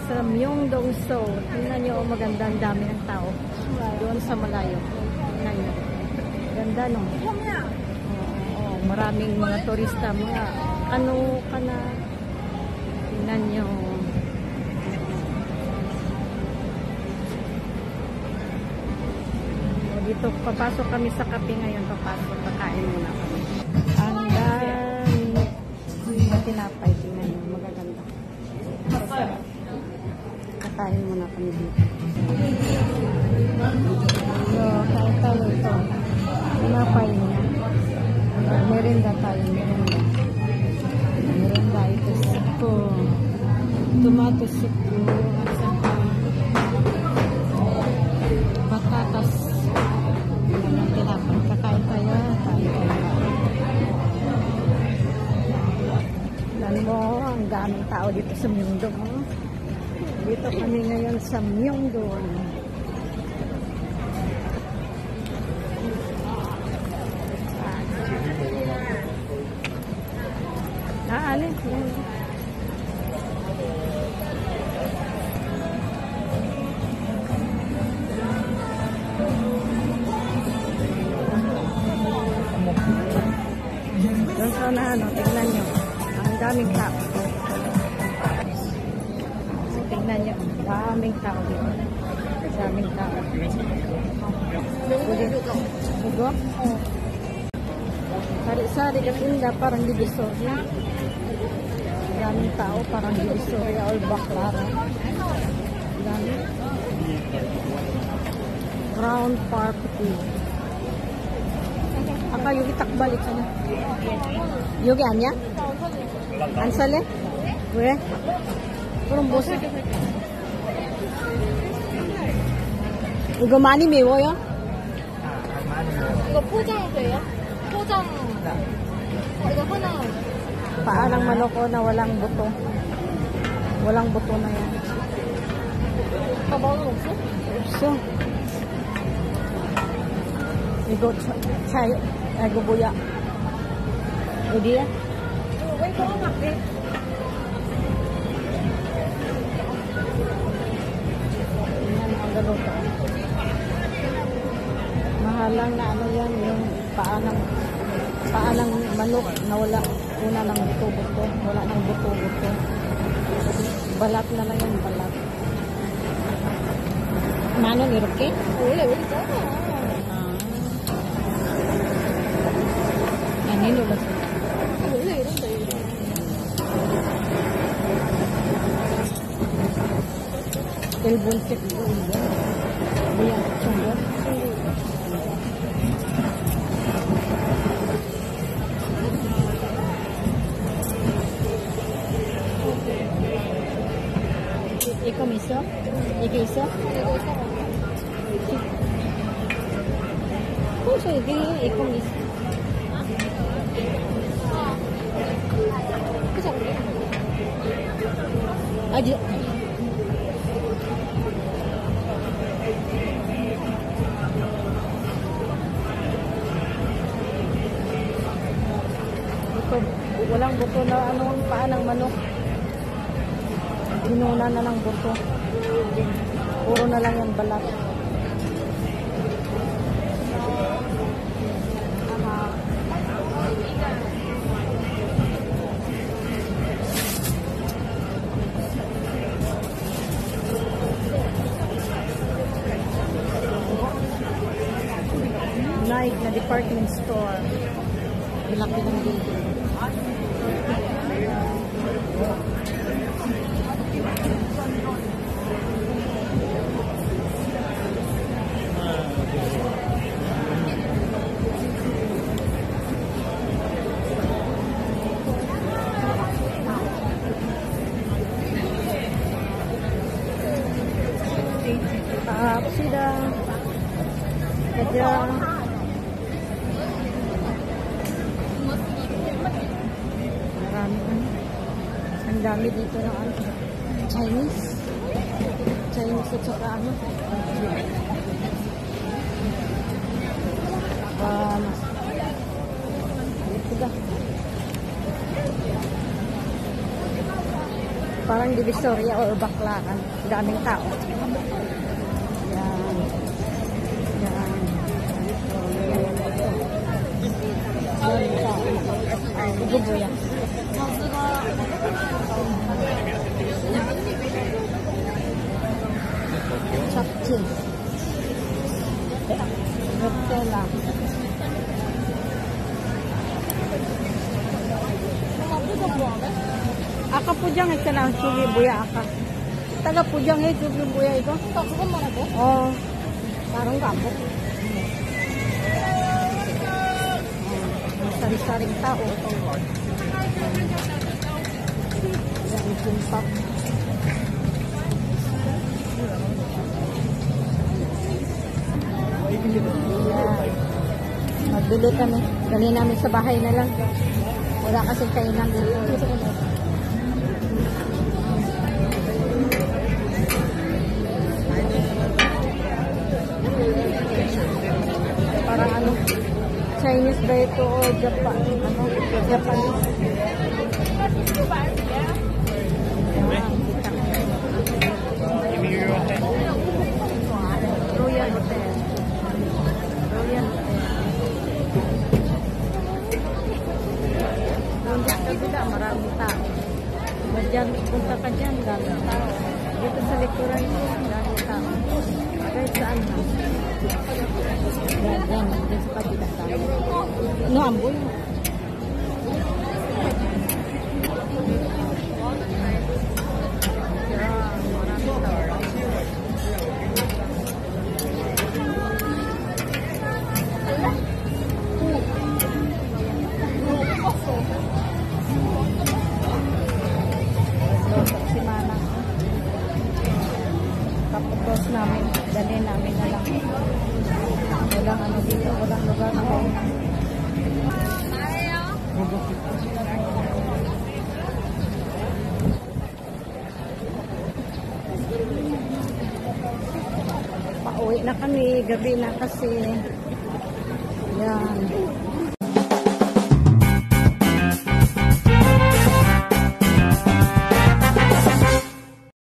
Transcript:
sa Myeongdong-so. Tingnan nyo, maganda, ang dami ng tao. Doon sa malayo. Tingnan nyo. Ganda, no? Oo, maraming mga turista, mga ano ka na. Tingnan nyo. Dito, papasok kami sa kape ngayon. Papasok, kakain muna kami. Ang dami. Tinapay, tingnan nyo. Magaganda. Kakain muna kami dito. So, kain tayo ito. Tinapay niya. Merinda tayo, merinda. Merinda, ito suko. Tomato suko. At saka patatas. Ang tinapay. Kakain tayo. Kain tayo. Alam mo, ang daming tao dito sa Myeongdong. Dito kami ngayon sa Myeongdong. Alin? Doon sa ano, tignan nyo. Ang daming tao. Tignan nyo. Daming tao dito. Daming tao. Bugo? Sari-sari katinda parang Divisoria. Daming tao parang Divisoria or Baclara. Daming. Round party. 아까 여기 딱 말했잖아. 여기 아니야? 안 살래? 왜? 그럼 뭐 쓸? 이거 많이 매워요? 이거 포장돼요? 포장. 이거 하나. Paanang manok ko na walang buto. Walang buto na yan. 가방은 없어? 없어. 이거 차요. 이거 뭐야? 어디야? 왜 그런 거 같아? Yan ang galuto. Mahal lang na ano yan, yung paanang manok na wala una ng buto-buto. Wala ng buto-buto. Balat na lang yan, balat. Manong 이렇게? 원래 여기 작아. Yan, hinulot. 원래 이런데 이거. 일본 책 이거 뭐야? 중국? 이거 있어? 이게 있어? 이거 있어. 그래서 이게 이거 있어. 그죠? 아니. Ito, walang buto na anong paa ng manok. Ginuna na ng buto. Puro na lang yung balat. Nike na department store. Malaki ng building. Kapsida. Kaya marami ano. Ang dami dito ng ano. Chinese at saka ano. Ito ba? Parang Divisoria o Baclaran. Daming tao. Yan. Yan. Daming tao. Gubuya. Chapchin. Nutella. Aka pujang ito lang sugi buya aka. Taga pujang sugi buya ito. 그것만 하고? Oh, parang gambok. Sari-saring tao. Yan, kimbap. Yan. Magbili kami. Dali namin sa bahay na lang. Wala kasing kainan dito. Parang ano, Chinese ba ito o Japan? Ano? Japanese. Royal Hotel. Royal Hotel. Doon sa kabila, maraming tao. Diyan, punta ka dyan, daming tao. Dito sa likuran ko, daming tao. Kahit saan na. Yan, dyan sa kabila tao. No, amboy. Yan, maraming tao. Si Manang. Tapos namin, dalhin namin na lang. Walang ano dito, walang lugar na kainan. Pauwi na kami, gabi na kasi. Yan.